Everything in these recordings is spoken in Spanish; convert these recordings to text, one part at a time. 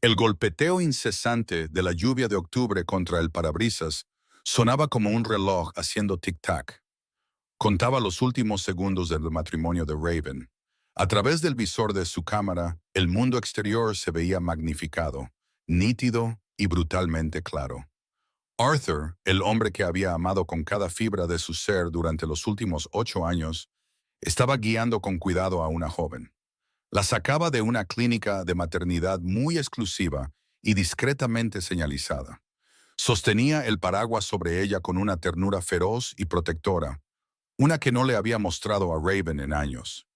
El golpeteo incesante de la lluvia de octubre contra el parabrisas sonaba como un reloj haciendo tic-tac. Contaba los últimos segundos del matrimonio de Raven. A través del visor de su cámara, el mundo exterior se veía magnificado, nítido y brutalmente claro. Arthur, el hombre que había amado con cada fibra de su ser durante los últimos 8 años, estaba guiando con cuidado a una joven. La sacaba de una clínica de maternidad muy exclusiva y discretamente señalizada. Sostenía el paraguas sobre ella con una ternura feroz y protectora, una que no le había mostrado a Raven en años.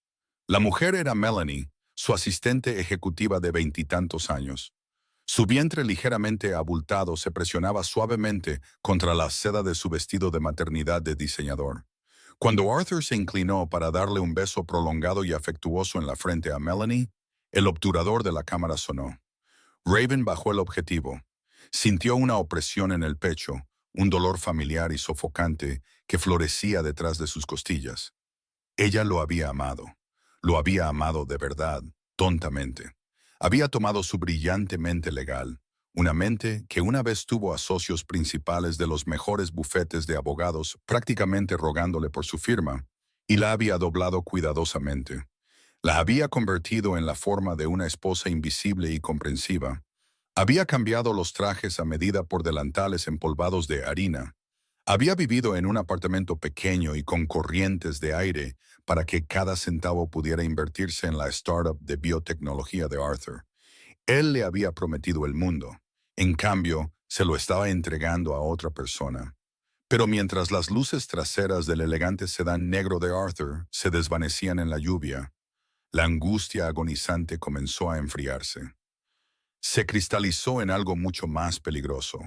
La mujer era Melanie, su asistente ejecutiva de veintitantos años. Su vientre ligeramente abultado se presionaba suavemente contra la seda de su vestido de maternidad de diseñador. Cuando Arthur se inclinó para darle un beso prolongado y afectuoso en la frente a Melanie, el obturador de la cámara sonó. Raven bajó el objetivo. Sintió una opresión en el pecho, un dolor familiar y sofocante que florecía detrás de sus costillas. Ella lo había amado de verdad, tontamente. Había tomado su brillante mente legal, una mente que una vez tuvo a socios principales de los mejores bufetes de abogados prácticamente rogándole por su firma, y la había doblado cuidadosamente. La había convertido en la forma de una esposa invisible y comprensiva. Había cambiado los trajes a medida por delantales empolvados de harina. Había vivido en un apartamento pequeño y con corrientes de aire para que cada centavo pudiera invertirse en la startup de biotecnología de Arthur. Él le había prometido el mundo. En cambio, se lo estaba entregando a otra persona. Pero mientras las luces traseras del elegante sedán negro de Arthur se desvanecían en la lluvia, la angustia agonizante comenzó a enfriarse. Se cristalizó en algo mucho más peligroso,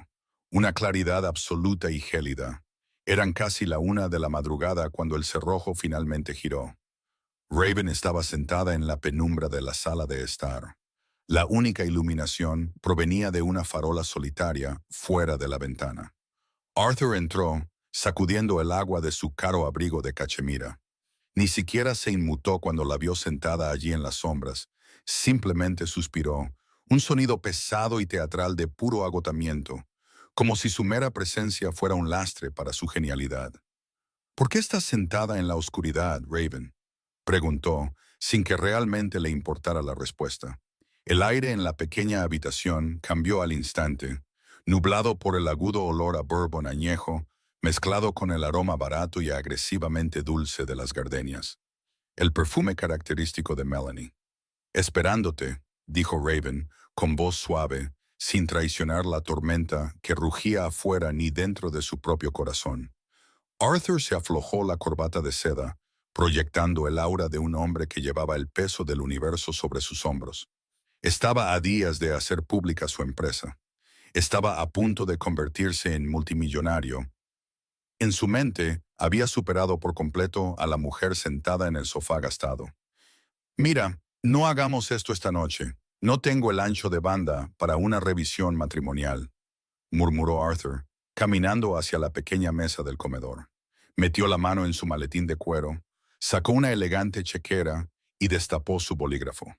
una claridad absoluta y gélida. Eran casi la 1 de la madrugada cuando el cerrojo finalmente giró. Raven estaba sentada en la penumbra de la sala de estar. La única iluminación provenía de una farola solitaria fuera de la ventana. Arthur entró, sacudiendo el agua de su caro abrigo de cachemira. Ni siquiera se inmutó cuando la vio sentada allí en las sombras. Simplemente suspiró, un sonido pesado y teatral de puro agotamiento, como si su mera presencia fuera un lastre para su genialidad. ¿Por qué estás sentada en la oscuridad, Raven?, preguntó, sin que realmente le importara la respuesta. El aire en la pequeña habitación cambió al instante, nublado por el agudo olor a bourbon añejo, mezclado con el aroma barato y agresivamente dulce de las gardenias. El perfume característico de Melanie. Esperándote, dijo Raven, con voz suave, sin traicionar la tormenta que rugía afuera ni dentro de su propio corazón. Arthur se aflojó la corbata de seda, proyectando el aura de un hombre que llevaba el peso del universo sobre sus hombros. Estaba a días de hacer pública su empresa. Estaba a punto de convertirse en multimillonario. En su mente, había superado por completo a la mujer sentada en el sofá gastado. Mira, no hagamos esto esta noche. No tengo el ancho de banda para una revisión matrimonial, murmuró Arthur, caminando hacia la pequeña mesa del comedor. Metió la mano en su maletín de cuero, sacó una elegante chequera y destapó su bolígrafo.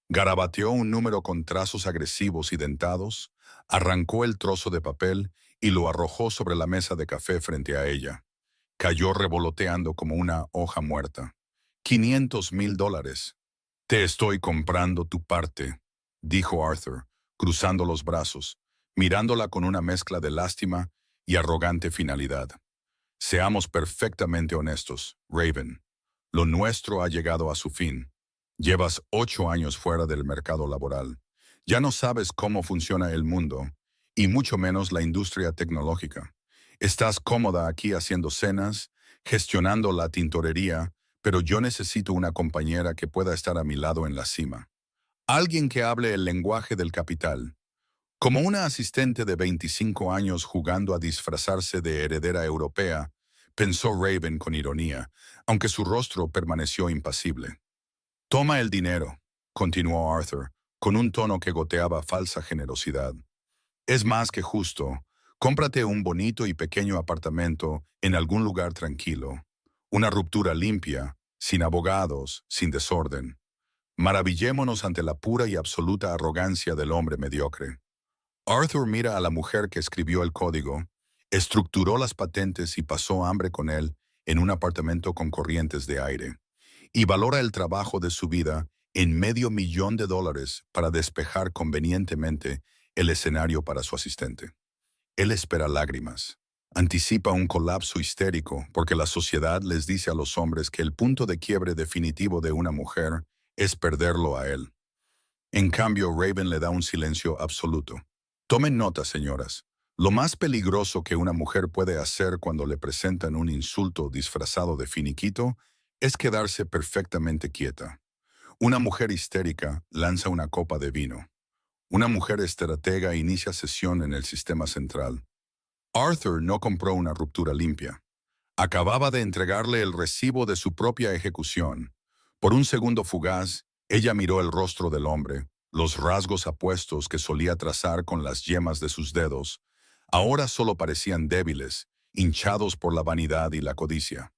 Garabateó un número con trazos agresivos y dentados, arrancó el trozo de papel y lo arrojó sobre la mesa de café frente a ella. Cayó revoloteando como una hoja muerta. $500,000. Te estoy comprando tu parte, dijo Arthur, cruzando los brazos, mirándola con una mezcla de lástima y arrogante finalidad. Seamos perfectamente honestos, Raven. Lo nuestro ha llegado a su fin. Llevas 8 años fuera del mercado laboral. Ya no sabes cómo funciona el mundo, y mucho menos la industria tecnológica. Estás cómoda aquí haciendo cenas, gestionando la tintorería, pero yo necesito una compañera que pueda estar a mi lado en la cima. Alguien que hable el lenguaje del capital. Como una asistente de 25 años jugando a disfrazarse de heredera europea, pensó Raven con ironía, aunque su rostro permaneció impasible. Toma el dinero, continuó Arthur, con un tono que goteaba falsa generosidad. Es más que justo. Cómprate un bonito y pequeño apartamento en algún lugar tranquilo. Una ruptura limpia, sin abogados, sin desorden. Maravillémonos ante la pura y absoluta arrogancia del hombre mediocre. Arthur mira a la mujer que escribió el código, estructuró las patentes y pasó hambre con él en un apartamento con corrientes de aire, y valora el trabajo de su vida en $500,000 para despejar convenientemente el escenario para su asistente. Él espera lágrimas. Anticipa un colapso histérico porque la sociedad les dice a los hombres que el punto de quiebre definitivo de una mujer es perderlo a él. En cambio, Raven le da un silencio absoluto. Tomen nota, señoras. Lo más peligroso que una mujer puede hacer cuando le presentan un insulto disfrazado de finiquito es quedarse perfectamente quieta. Una mujer histérica lanza una copa de vino. Una mujer estratega inicia sesión en el sistema central. Arthur no compró una ruptura limpia. Acababa de entregarle el recibo de su propia ejecución. Por un segundo fugaz, ella miró el rostro del hombre, los rasgos apuestos que solía trazar con las yemas de sus dedos. Ahora solo parecían débiles, hinchados por la vanidad y la codicia.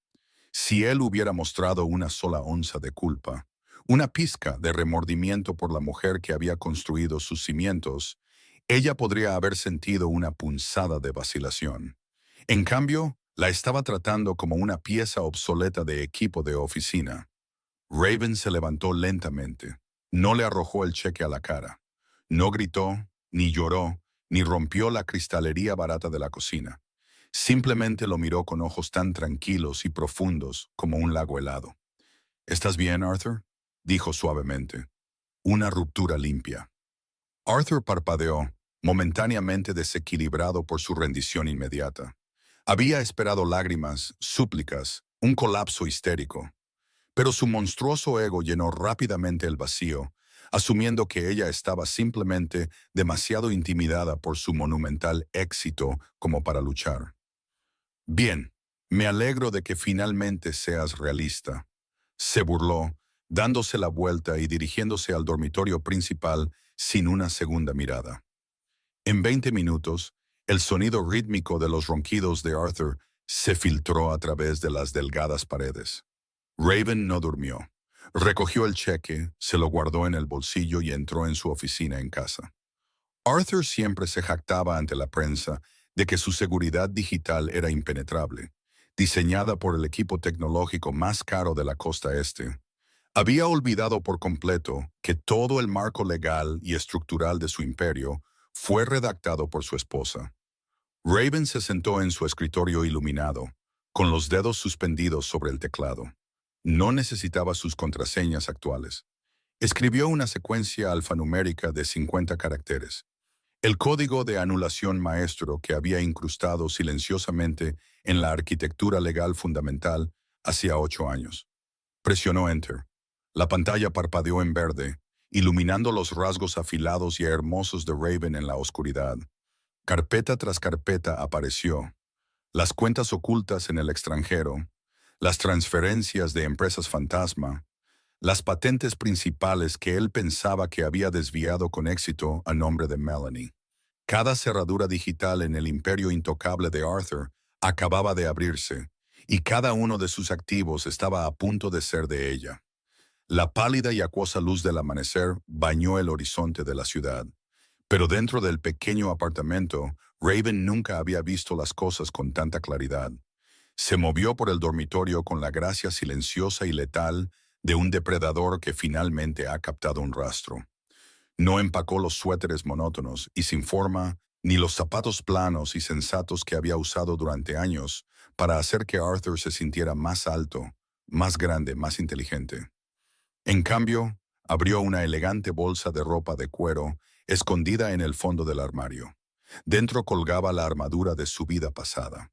Si él hubiera mostrado una sola onza de culpa, una pizca de remordimiento por la mujer que había construido sus cimientos, ella podría haber sentido una punzada de vacilación. En cambio, la estaba tratando como una pieza obsoleta de equipo de oficina. Raven se levantó lentamente. No le arrojó el cheque a la cara. No gritó, ni lloró, ni rompió la cristalería barata de la cocina. Simplemente lo miró con ojos tan tranquilos y profundos como un lago helado. ¿Estás bien, Arthur?, dijo suavemente. Una ruptura limpia. Arthur parpadeó, momentáneamente desequilibrado por su rendición inmediata. Había esperado lágrimas, súplicas, un colapso histérico. Pero su monstruoso ego llenó rápidamente el vacío, asumiendo que ella estaba simplemente demasiado intimidada por su monumental éxito como para luchar. Bien, me alegro de que finalmente seas realista. Se burló, dándose la vuelta y dirigiéndose al dormitorio principal sin una segunda mirada. En 20 minutos, el sonido rítmico de los ronquidos de Arthur se filtró a través de las delgadas paredes. Raven no durmió. Recogió el cheque, se lo guardó en el bolsillo y entró en su oficina en casa. Arthur siempre se jactaba ante la prensa de que su seguridad digital era impenetrable, diseñada por el equipo tecnológico más caro de la costa este. Había olvidado por completo que todo el marco legal y estructural de su imperio fue redactado por su esposa. Raven se sentó en su escritorio iluminado, con los dedos suspendidos sobre el teclado. No necesitaba sus contraseñas actuales. Escribió una secuencia alfanumérica de 50 caracteres. El código de anulación maestro que había incrustado silenciosamente en la arquitectura legal fundamental hacía 8 años. Presionó Enter. La pantalla parpadeó en verde, iluminando los rasgos afilados y hermosos de Raven en la oscuridad. Carpeta tras carpeta apareció. Las cuentas ocultas en el extranjero, las transferencias de empresas fantasma, las patentes principales que él pensaba que había desviado con éxito a nombre de Melanie. Cada cerradura digital en el imperio intocable de Arthur acababa de abrirse, y cada uno de sus activos estaba a punto de ser de ella. La pálida y acuosa luz del amanecer bañó el horizonte de la ciudad. Pero dentro del pequeño apartamento, Raven nunca había visto las cosas con tanta claridad. Se movió por el dormitorio con la gracia silenciosa y letal de un depredador que finalmente ha captado un rastro. No empacó los suéteres monótonos y sin forma, ni los zapatos planos y sensatos que había usado durante años para hacer que Arthur se sintiera más alto, más grande, más inteligente. En cambio, abrió una elegante bolsa de ropa de cuero escondida en el fondo del armario. Dentro colgaba la armadura de su vida pasada.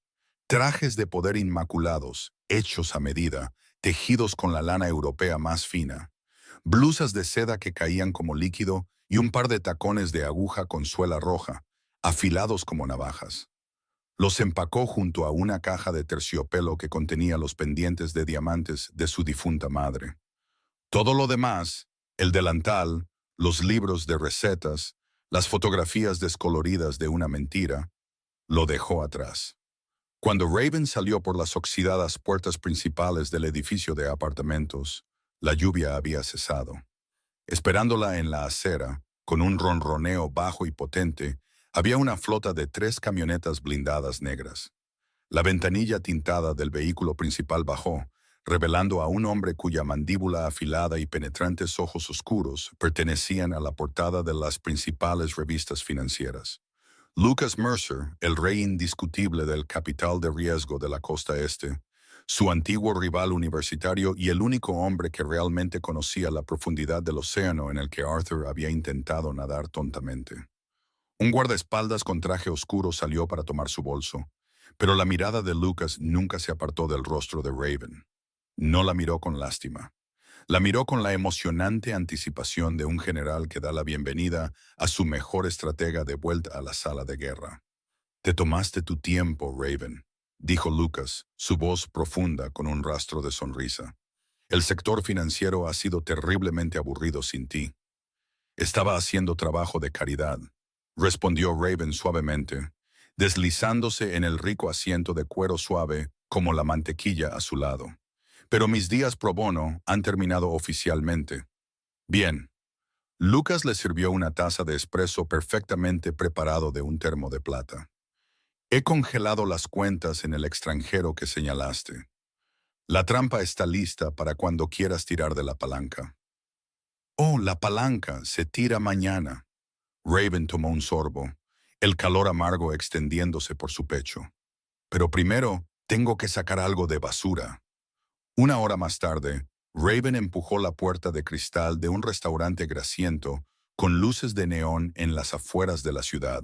Trajes de poder inmaculados, hechos a medida, tejidos con la lana europea más fina. Blusas de seda que caían como líquido y un par de tacones de aguja con suela roja, afilados como navajas. Los empacó junto a una caja de terciopelo que contenía los pendientes de diamantes de su difunta madre. Todo lo demás, el delantal, los libros de recetas, las fotografías descoloridas de una mentira, lo dejó atrás. Cuando Raven salió por las oxidadas puertas principales del edificio de apartamentos, la lluvia había cesado. Esperándola en la acera, con un ronroneo bajo y potente, había una flota de 3 camionetas blindadas negras. La ventanilla tintada del vehículo principal bajó, revelando a un hombre cuya mandíbula afilada y penetrantes ojos oscuros pertenecían a la portada de las principales revistas financieras. Lucas Mercer, el rey indiscutible del capital de riesgo de la costa este, su antiguo rival universitario y el único hombre que realmente conocía la profundidad del océano en el que Arthur había intentado nadar tontamente. Un guardaespaldas con traje oscuro salió para tomar su bolso, pero la mirada de Lucas nunca se apartó del rostro de Raven. No la miró con lástima. La miró con la emocionante anticipación de un general que da la bienvenida a su mejor estratega de vuelta a la sala de guerra. «Te tomaste tu tiempo, Raven», dijo Lucas, su voz profunda con un rastro de sonrisa. «El sector financiero ha sido terriblemente aburrido sin ti». «Estaba haciendo trabajo de caridad», respondió Raven suavemente, deslizándose en el rico asiento de cuero suave como la mantequilla a su lado. «Pero mis días pro bono han terminado oficialmente». «Bien». Lucas le sirvió una taza de espresso perfectamente preparado de un termo de plata. «He congelado las cuentas en el extranjero que señalaste. La trampa está lista para cuando quieras tirar de la palanca». «Oh, la palanca se tira mañana». Raven tomó un sorbo, el calor amargo extendiéndose por su pecho. «Pero primero tengo que sacar algo de basura». Una hora más tarde, Raven empujó la puerta de cristal de un restaurante grasiento con luces de neón en las afueras de la ciudad.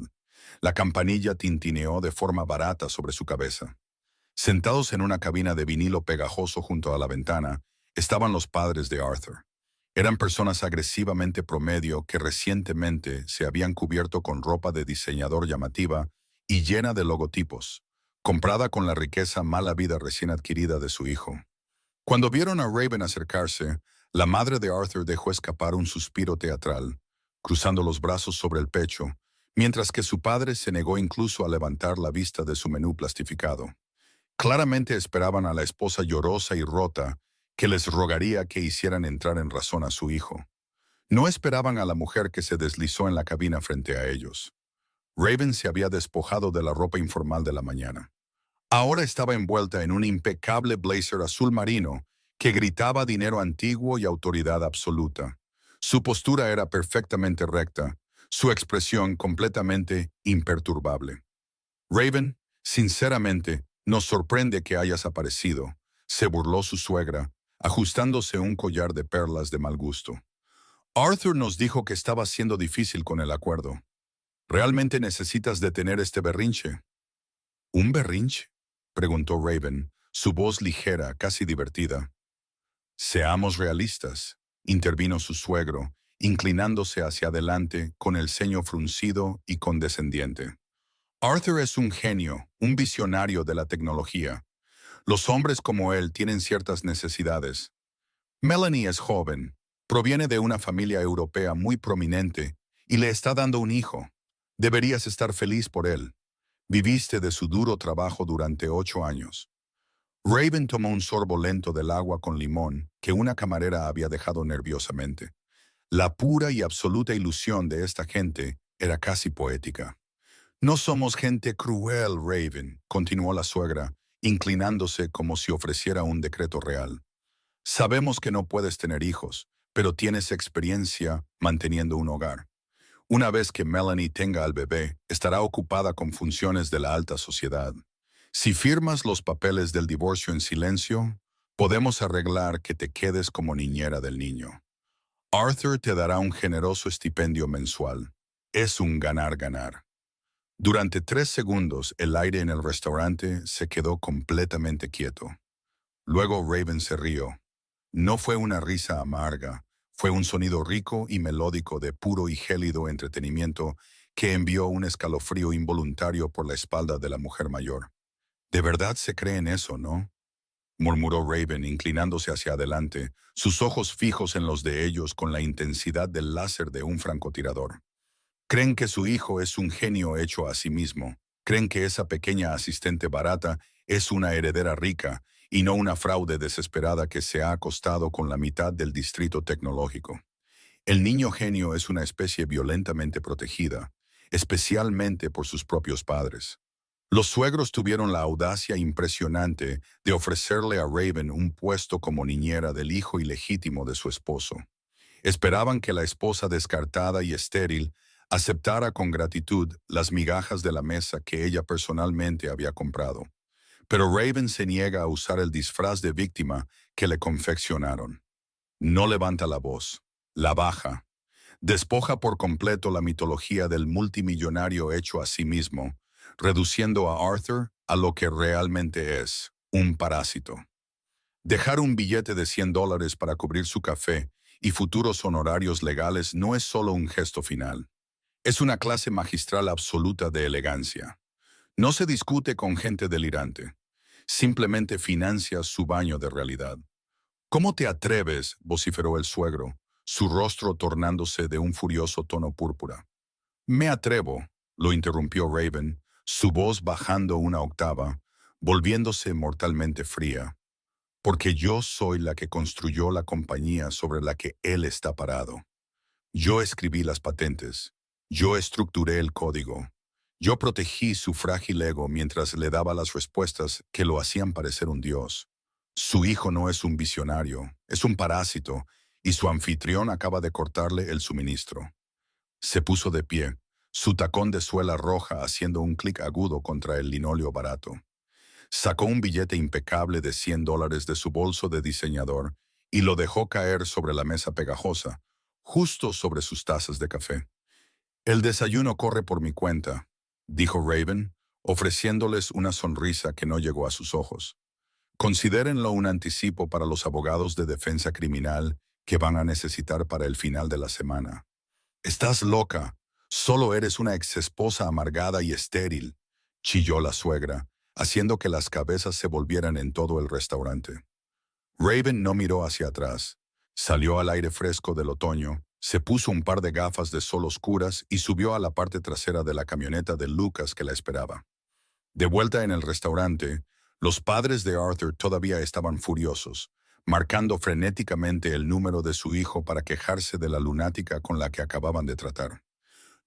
La campanilla tintineó de forma barata sobre su cabeza. Sentados en una cabina de vinilo pegajoso junto a la ventana, estaban los padres de Arthur. Eran personas agresivamente promedio que recientemente se habían cubierto con ropa de diseñador llamativa y llena de logotipos, comprada con la riqueza mala vida recién adquirida de su hijo. Cuando vieron a Raven acercarse, la madre de Arthur dejó escapar un suspiro teatral, cruzando los brazos sobre el pecho, mientras que su padre se negó incluso a levantar la vista de su menú plastificado. Claramente esperaban a la esposa llorosa y rota que les rogaría que hicieran entrar en razón a su hijo. No esperaban a la mujer que se deslizó en la cabina frente a ellos. Raven se había despojado de la ropa informal de la mañana. Ahora estaba envuelta en un impecable blazer azul marino que gritaba dinero antiguo y autoridad absoluta. Su postura era perfectamente recta, su expresión completamente imperturbable. «Raven, sinceramente, nos sorprende que hayas aparecido», se burló su suegra, ajustándose un collar de perlas de mal gusto. «Arthur nos dijo que estaba siendo difícil con el acuerdo. ¿Realmente necesitas detener este berrinche?» «¿Un berrinche?», preguntó Raven, su voz ligera, casi divertida. «Seamos realistas», intervino su suegro, inclinándose hacia adelante con el ceño fruncido y condescendiente. «Arthur es un genio, un visionario de la tecnología. Los hombres como él tienen ciertas necesidades. Melanie es joven, proviene de una familia europea muy prominente y le está dando un hijo. Deberías estar feliz por él. Viviste de su duro trabajo durante 8 años». Raven tomó un sorbo lento del agua con limón que una camarera había dejado nerviosamente. La pura y absoluta ilusión de esta gente era casi poética. «No somos gente cruel, Raven», continuó la suegra, inclinándose como si ofreciera un decreto real. «Sabemos que no puedes tener hijos, pero tienes experiencia manteniendo un hogar. Una vez que Melanie tenga al bebé, estará ocupada con funciones de la alta sociedad. Si firmas los papeles del divorcio en silencio, podemos arreglar que te quedes como niñera del niño. Arthur te dará un generoso estipendio mensual. Es un ganar-ganar». Durante 3 segundos, el aire en el restaurante se quedó completamente quieto. Luego Raven se rió. No fue una risa amarga, fue un sonido rico y melódico de puro y gélido entretenimiento que envió un escalofrío involuntario por la espalda de la mujer mayor. «De verdad se cree en eso, ¿no?», murmuró Raven, inclinándose hacia adelante, sus ojos fijos en los de ellos con la intensidad del láser de un francotirador. «Creen que su hijo es un genio hecho a sí mismo. Creen que esa pequeña asistente barata es una heredera rica y no una fraude desesperada que se ha acostado con la mitad del distrito tecnológico. El niño genio es una especie violentamente protegida, especialmente por sus propios padres. Los suegros tuvieron la audacia impresionante de ofrecerle a Raven un puesto como niñera del hijo ilegítimo de su esposo. Esperaban que la esposa descartada y estéril aceptara con gratitud las migajas de la mesa que ella personalmente había comprado. Pero Raven se niega a usar el disfraz de víctima que le confeccionaron. No levanta la voz, la baja, despoja por completo la mitología del multimillonario hecho a sí mismo, reduciendo a Arthur a lo que realmente es, un parásito. Dejar un billete de $100 para cubrir su café y futuros honorarios legales no es solo un gesto final. Es una clase magistral absoluta de elegancia. No se discute con gente delirante. Simplemente financia su baño de realidad. ¿Cómo te atreves?, vociferó el suegro, su rostro tornándose de un furioso tono púrpura. Me atrevo, lo interrumpió Raven, su voz bajando una octava, volviéndose mortalmente fría, porque yo soy la que construyó la compañía sobre la que él está parado. Yo escribí las patentes. Yo estructuré el código. Yo protegí su frágil ego mientras le daba las respuestas que lo hacían parecer un dios. Su hijo no es un visionario, es un parásito, y su anfitrión acaba de cortarle el suministro. Se puso de pie, su tacón de suela roja haciendo un clic agudo contra el linóleo barato. Sacó un billete impecable de $100 de su bolso de diseñador y lo dejó caer sobre la mesa pegajosa, justo sobre sus tazas de café. El desayuno corre por mi cuenta, dijo Raven, ofreciéndoles una sonrisa que no llegó a sus ojos. Considérenlo un anticipo para los abogados de defensa criminal que van a necesitar para el final de la semana. Estás loca. Solo eres una exesposa amargada y estéril, chilló la suegra, haciendo que las cabezas se volvieran en todo el restaurante. Raven no miró hacia atrás. Salió al aire fresco del otoño, se puso un par de gafas de sol oscuras y subió a la parte trasera de la camioneta de Lucas que la esperaba. De vuelta en el restaurante, los padres de Arthur todavía estaban furiosos, marcando frenéticamente el número de su hijo para quejarse de la lunática con la que acababan de tratar.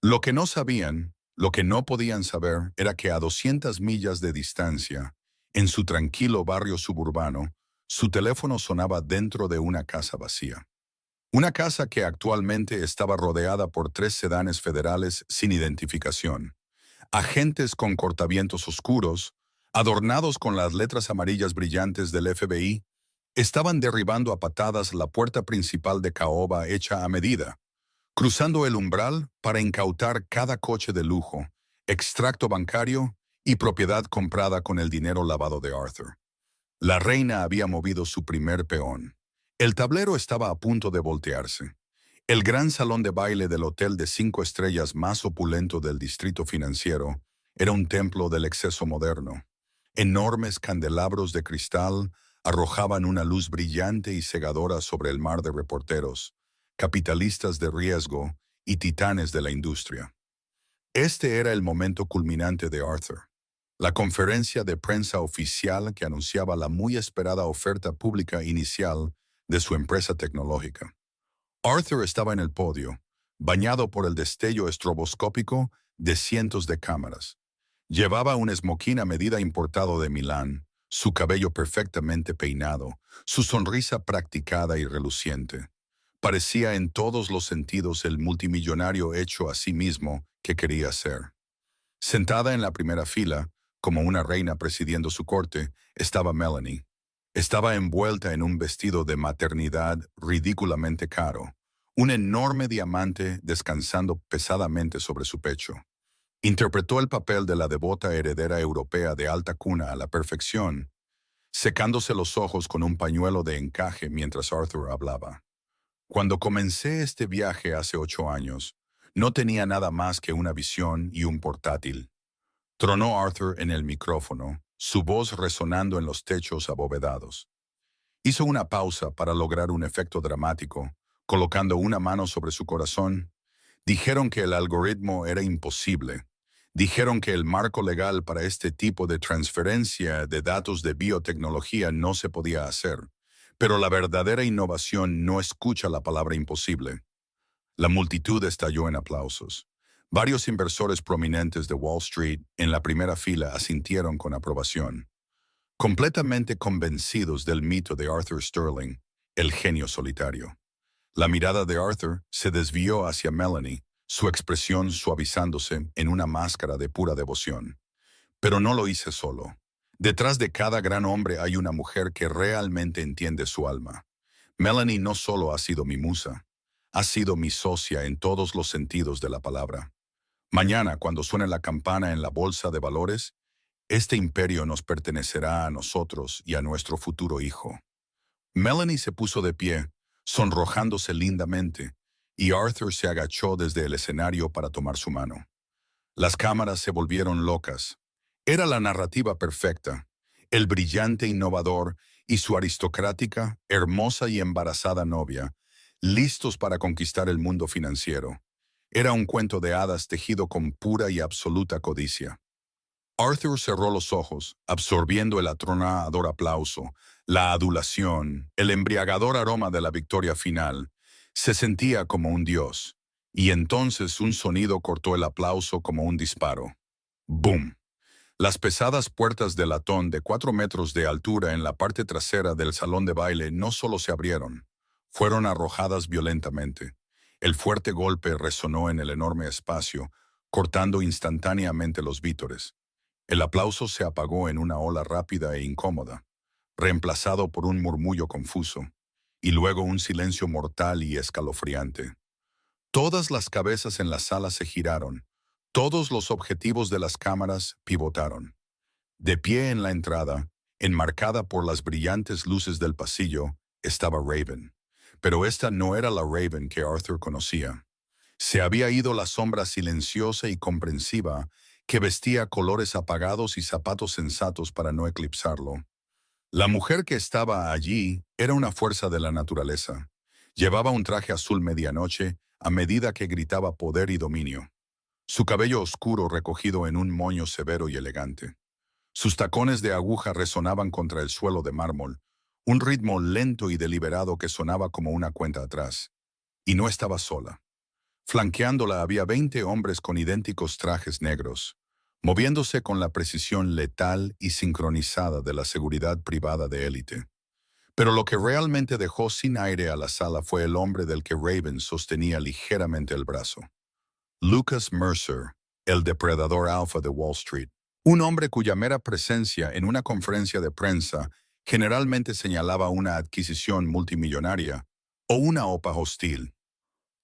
Lo que no sabían, lo que no podían saber, era que a 200 millas de distancia, en su tranquilo barrio suburbano, su teléfono sonaba dentro de una casa vacía. Una casa que actualmente estaba rodeada por 3 sedanes federales sin identificación. Agentes con cortavientos oscuros, adornados con las letras amarillas brillantes del FBI, estaban derribando a patadas la puerta principal de caoba hecha a medida, cruzando el umbral para incautar cada coche de lujo, extracto bancario y propiedad comprada con el dinero lavado de Arthur. La reina había movido su primer peón. El tablero estaba a punto de voltearse. El gran salón de baile del hotel de 5 estrellas más opulento del distrito financiero era un templo del exceso moderno. Enormes candelabros de cristal arrojaban una luz brillante y cegadora sobre el mar de reporteros, capitalistas de riesgo y titanes de la industria. Este era el momento culminante de Arthur. La conferencia de prensa oficial que anunciaba la muy esperada oferta pública inicial de su empresa tecnológica. Arthur estaba en el podio, bañado por el destello estroboscópico de cientos de cámaras. Llevaba un esmoquín a medida importado de Milán, su cabello perfectamente peinado, su sonrisa practicada y reluciente. Parecía en todos los sentidos el multimillonario hecho a sí mismo que quería ser. Sentada en la primera fila, como una reina presidiendo su corte, estaba Melanie. Estaba envuelta en un vestido de maternidad ridículamente caro, un enorme diamante descansando pesadamente sobre su pecho. Interpretó el papel de la devota heredera europea de alta cuna a la perfección, secándose los ojos con un pañuelo de encaje mientras Arthur hablaba. Cuando comencé este viaje hace 8 años, no tenía nada más que una visión y un portátil. Tronó Arthur en el micrófono, su voz resonando en los techos abovedados. Hizo una pausa para lograr un efecto dramático, colocando una mano sobre su corazón. Dijeron que el algoritmo era imposible. Dijeron que el marco legal para este tipo de transferencia de datos de biotecnología no se podía hacer. Pero la verdadera innovación no escucha la palabra imposible. La multitud estalló en aplausos. Varios inversores prominentes de Wall Street en la primera fila asintieron con aprobación, completamente convencidos del mito de Arthur Sterling, el genio solitario. La mirada de Arthur se desvió hacia Melanie, su expresión suavizándose en una máscara de pura devoción. Pero no lo hice solo. Detrás de cada gran hombre hay una mujer que realmente entiende su alma. Melanie no solo ha sido mi musa, ha sido mi socia en todos los sentidos de la palabra. Mañana, cuando suene la campana en la bolsa de valores, este imperio nos pertenecerá a nosotros y a nuestro futuro hijo. Melanie se puso de pie, sonrojándose lindamente, y Arthur se agachó desde el escenario para tomar su mano. Las cámaras se volvieron locas. Era la narrativa perfecta, el brillante innovador y su aristocrática, hermosa y embarazada novia, listos para conquistar el mundo financiero. Era un cuento de hadas tejido con pura y absoluta codicia. Arthur cerró los ojos, absorbiendo el atronador aplauso, la adulación, el embriagador aroma de la victoria final. Se sentía como un dios, y entonces un sonido cortó el aplauso como un disparo. ¡Boom! Las pesadas puertas de latón de 4 metros de altura en la parte trasera del salón de baile no solo se abrieron, fueron arrojadas violentamente. El fuerte golpe resonó en el enorme espacio, cortando instantáneamente los vítores. El aplauso se apagó en una ola rápida e incómoda, reemplazado por un murmullo confuso, y luego un silencio mortal y escalofriante. Todas las cabezas en la sala se giraron, todos los objetivos de las cámaras pivotaron. De pie en la entrada, enmarcada por las brillantes luces del pasillo, estaba Raven. Pero esta no era la Raven que Arthur conocía. Se había ido la sombra silenciosa y comprensiva que vestía colores apagados y zapatos sensatos para no eclipsarlo. La mujer que estaba allí era una fuerza de la naturaleza. Llevaba un traje azul medianoche a medida que gritaba poder y dominio. Su cabello oscuro recogido en un moño severo y elegante. Sus tacones de aguja resonaban contra el suelo de mármol, un ritmo lento y deliberado que sonaba como una cuenta atrás. Y no estaba sola. Flanqueándola había 20 hombres con idénticos trajes negros, moviéndose con la precisión letal y sincronizada de la seguridad privada de élite. Pero lo que realmente dejó sin aire a la sala fue el hombre del que Raven sostenía ligeramente el brazo. Lucas Mercer, el depredador alfa de Wall Street. Un hombre cuya mera presencia en una conferencia de prensa generalmente señalaba una adquisición multimillonaria o una OPA hostil.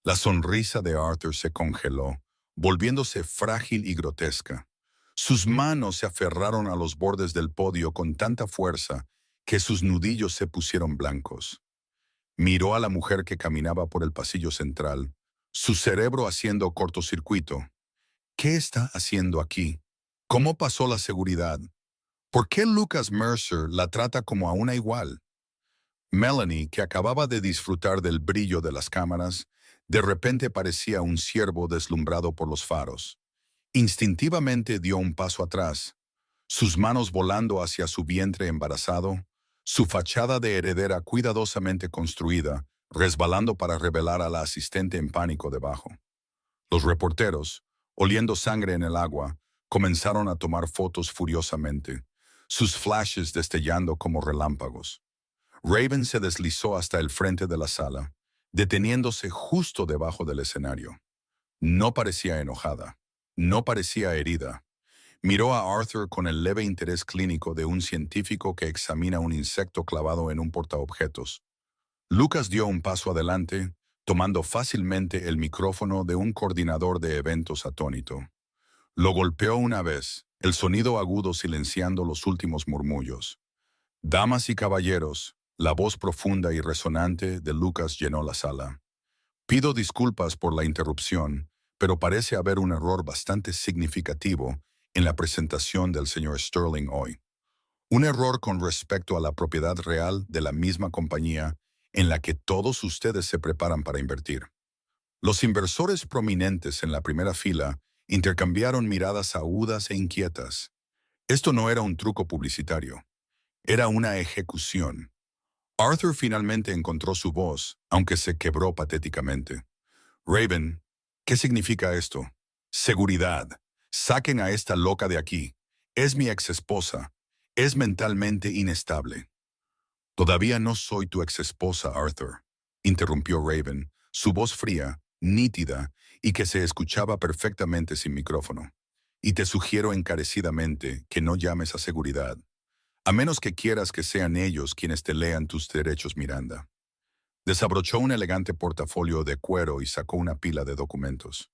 La sonrisa de Arthur se congeló, volviéndose frágil y grotesca. Sus manos se aferraron a los bordes del podio con tanta fuerza que sus nudillos se pusieron blancos. Miró a la mujer que caminaba por el pasillo central, su cerebro haciendo cortocircuito. ¿Qué está haciendo aquí? ¿Cómo pasó la seguridad? ¿Por qué Lucas Mercer la trata como a una igual? Melanie, que acababa de disfrutar del brillo de las cámaras, de repente parecía un ciervo deslumbrado por los faros. Instintivamente dio un paso atrás, sus manos volando hacia su vientre embarazado, su fachada de heredera cuidadosamente construida, resbalando para revelar a la asistente en pánico debajo. Los reporteros, oliendo sangre en el agua, comenzaron a tomar fotos furiosamente, sus flashes destellando como relámpagos. Raven se deslizó hasta el frente de la sala, deteniéndose justo debajo del escenario. No parecía enojada, no parecía herida. Miró a Arthur con el leve interés clínico de un científico que examina un insecto clavado en un portaobjetos. Lucas dio un paso adelante, tomando fácilmente el micrófono de un coordinador de eventos atónito. Lo golpeó una vez, el sonido agudo silenciando los últimos murmullos. Damas y caballeros, la voz profunda y resonante de Lucas llenó la sala. Pido disculpas por la interrupción, pero parece haber un error bastante significativo en la presentación del señor Sterling hoy. Un error con respecto a la propiedad real de la misma compañía en la que todos ustedes se preparan para invertir. Los inversores prominentes en la primera fila intercambiaron miradas agudas e inquietas. Esto no era un truco publicitario, era una ejecución. Arthur finalmente encontró su voz, aunque se quebró patéticamente. Raven, ¿qué significa esto? Seguridad. Saquen a esta loca de aquí. Es mi exesposa. Es mentalmente inestable. Todavía no soy tu exesposa, Arthur, interrumpió Raven, su voz fría, nítida y que se escuchaba perfectamente sin micrófono. Y te sugiero encarecidamente que no llames a seguridad, a menos que quieras que sean ellos quienes te lean tus derechos, Miranda. Desabrochó un elegante portafolio de cuero y sacó una pila de documentos.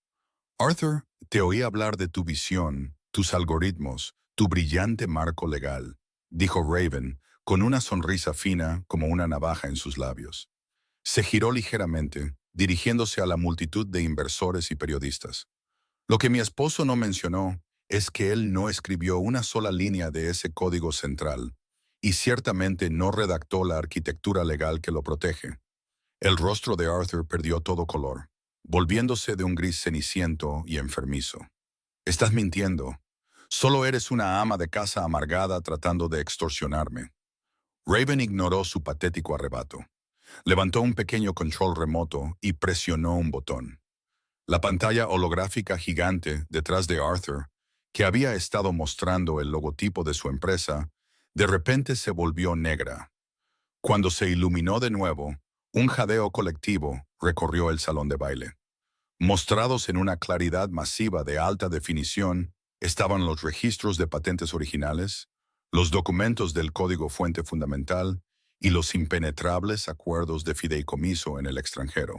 Arthur, te oí hablar de tu visión, tus algoritmos, tu brillante marco legal, dijo Raven, con una sonrisa fina como una navaja en sus labios. Se giró ligeramente, dirigiéndose a la multitud de inversores y periodistas. Lo que mi esposo no mencionó es que él no escribió una sola línea de ese código central, y ciertamente no redactó la arquitectura legal que lo protege. El rostro de Arthur perdió todo color, volviéndose de un gris ceniciento y enfermizo. Estás mintiendo. Solo eres una ama de casa amargada tratando de extorsionarme. Raven ignoró su patético arrebato. Levantó un pequeño control remoto y presionó un botón. La pantalla holográfica gigante detrás de Arthur, que había estado mostrando el logotipo de su empresa, de repente se volvió negra. Cuando se iluminó de nuevo, un jadeo colectivo recorrió el salón de baile. Mostrados en una claridad masiva de alta definición, estaban los registros de patentes originales, los documentos del código fuente fundamental y los impenetrables acuerdos de fideicomiso en el extranjero.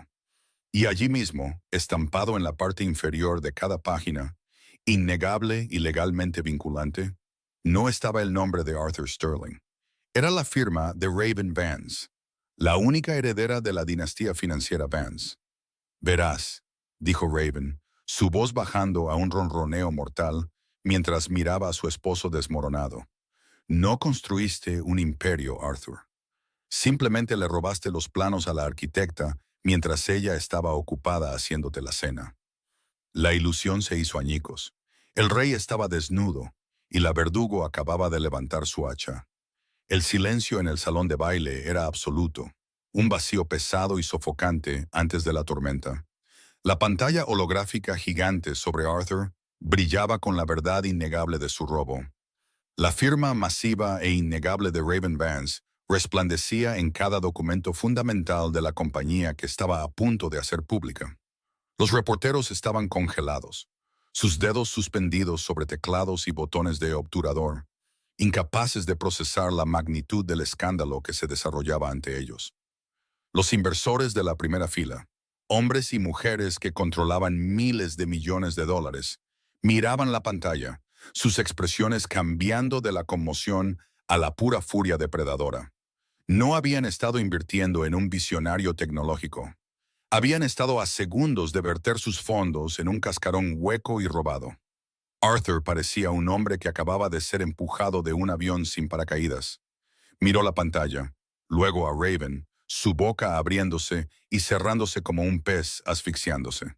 Y allí mismo, estampado en la parte inferior de cada página, innegable y legalmente vinculante, no estaba el nombre de Arthur Sterling. Era la firma de Raven Vance, la única heredera de la dinastía financiera Vance. Verás, dijo Raven, su voz bajando a un ronroneo mortal mientras miraba a su esposo desmoronado. No construiste un imperio, Arthur. Simplemente le robaste los planos a la arquitecta mientras ella estaba ocupada haciéndote la cena. La ilusión se hizo añicos. El rey estaba desnudo y la verdugo acababa de levantar su hacha. El silencio en el salón de baile era absoluto, un vacío pesado y sofocante antes de la tormenta. La pantalla holográfica gigante sobre Arthur brillaba con la verdad innegable de su robo. La firma masiva e innegable de Raven Vance resplandecía en cada documento fundamental de la compañía que estaba a punto de hacer pública. Los reporteros estaban congelados, sus dedos suspendidos sobre teclados y botones de obturador, incapaces de procesar la magnitud del escándalo que se desarrollaba ante ellos. Los inversores de la primera fila, hombres y mujeres que controlaban miles de millones de dólares, miraban la pantalla, sus expresiones cambiando de la conmoción a la pura furia depredadora. No habían estado invirtiendo en un visionario tecnológico. Habían estado a segundos de verter sus fondos en un cascarón hueco y robado. Arthur parecía un hombre que acababa de ser empujado de un avión sin paracaídas. Miró la pantalla, luego a Raven, su boca abriéndose y cerrándose como un pez asfixiándose.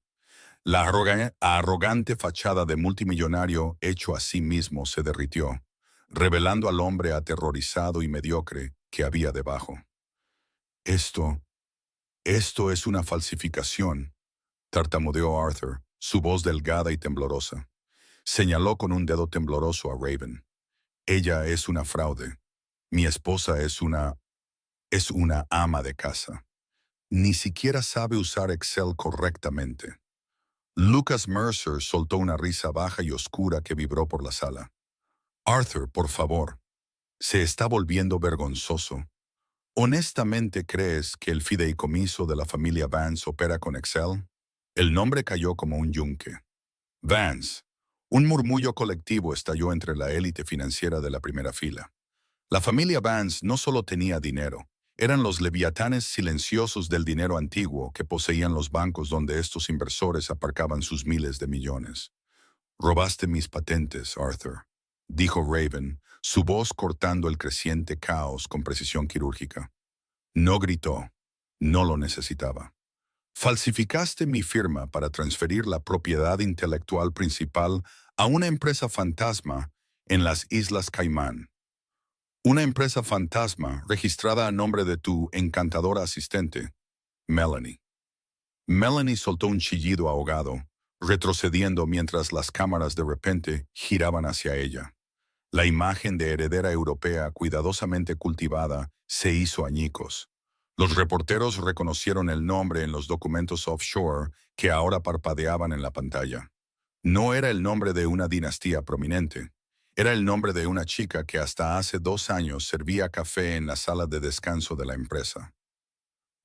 La arrogante fachada de multimillonario hecho a sí mismo se derritió, revelando al hombre aterrorizado y mediocre que había debajo. Esto es una falsificación, tartamudeó Arthur, su voz delgada y temblorosa. Señaló con un dedo tembloroso a Raven. Ella es una fraude. Mi esposa es una ama de casa. Ni siquiera sabe usar Excel correctamente. Lucas Mercer soltó una risa baja y oscura que vibró por la sala. Arthur, por favor. Se está volviendo vergonzoso. ¿Honestamente crees que el fideicomiso de la familia Vance opera con Excel? El nombre cayó como un yunque. Vance. Un murmullo colectivo estalló entre la élite financiera de la primera fila. La familia Vance no solo tenía dinero, eran los leviatanes silenciosos del dinero antiguo que poseían los bancos donde estos inversores aparcaban sus miles de millones. Robaste mis patentes, Arthur, dijo Raven, su voz cortando el creciente caos con precisión quirúrgica. No gritó, no lo necesitaba. Falsificaste mi firma para transferir la propiedad intelectual principal a una empresa fantasma en las Islas Caimán. Una empresa fantasma registrada a nombre de tu encantadora asistente, Melanie. Melanie soltó un chillido ahogado, retrocediendo mientras las cámaras de repente giraban hacia ella. La imagen de heredera europea cuidadosamente cultivada se hizo añicos. Los reporteros reconocieron el nombre en los documentos offshore que ahora parpadeaban en la pantalla. No era el nombre de una dinastía prominente. Era el nombre de una chica que hasta hace 2 años servía café en la sala de descanso de la empresa.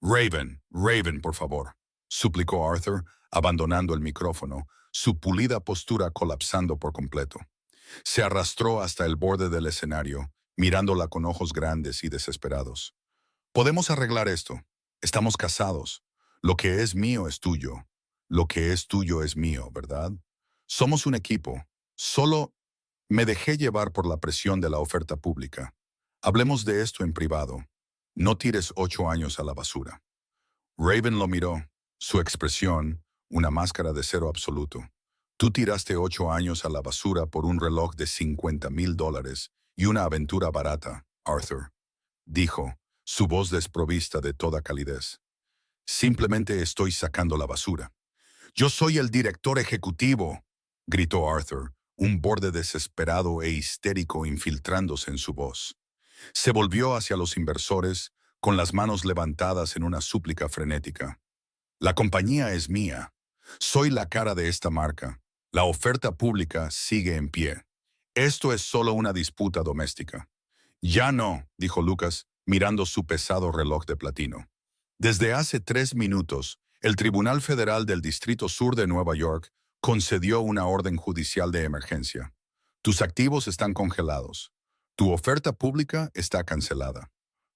Raven, Raven, por favor, suplicó Arthur, abandonando el micrófono, su pulida postura colapsando por completo. Se arrastró hasta el borde del escenario, mirándola con ojos grandes y desesperados. Podemos arreglar esto. Estamos casados. Lo que es mío es tuyo. Lo que es tuyo es mío, ¿verdad? Somos un equipo. Solo me dejé llevar por la presión de la oferta pública. Hablemos de esto en privado. No tires 8 años a la basura. Raven lo miró. Su expresión, una máscara de cero absoluto. Tú tiraste 8 años a la basura por un reloj de $50,000 y una aventura barata, Arthur, dijo, su voz desprovista de toda calidez. Simplemente estoy sacando la basura. Yo soy el director ejecutivo, gritó Arthur, un borde desesperado e histérico infiltrándose en su voz. Se volvió hacia los inversores, con las manos levantadas en una súplica frenética. La compañía es mía. Soy la cara de esta marca. La oferta pública sigue en pie. Esto es solo una disputa doméstica. Ya no, dijo Lucas, mirando su pesado reloj de platino. Desde hace 3 minutos, el Tribunal Federal del Distrito Sur de Nueva York concedió una orden judicial de emergencia. Tus activos están congelados. Tu oferta pública está cancelada.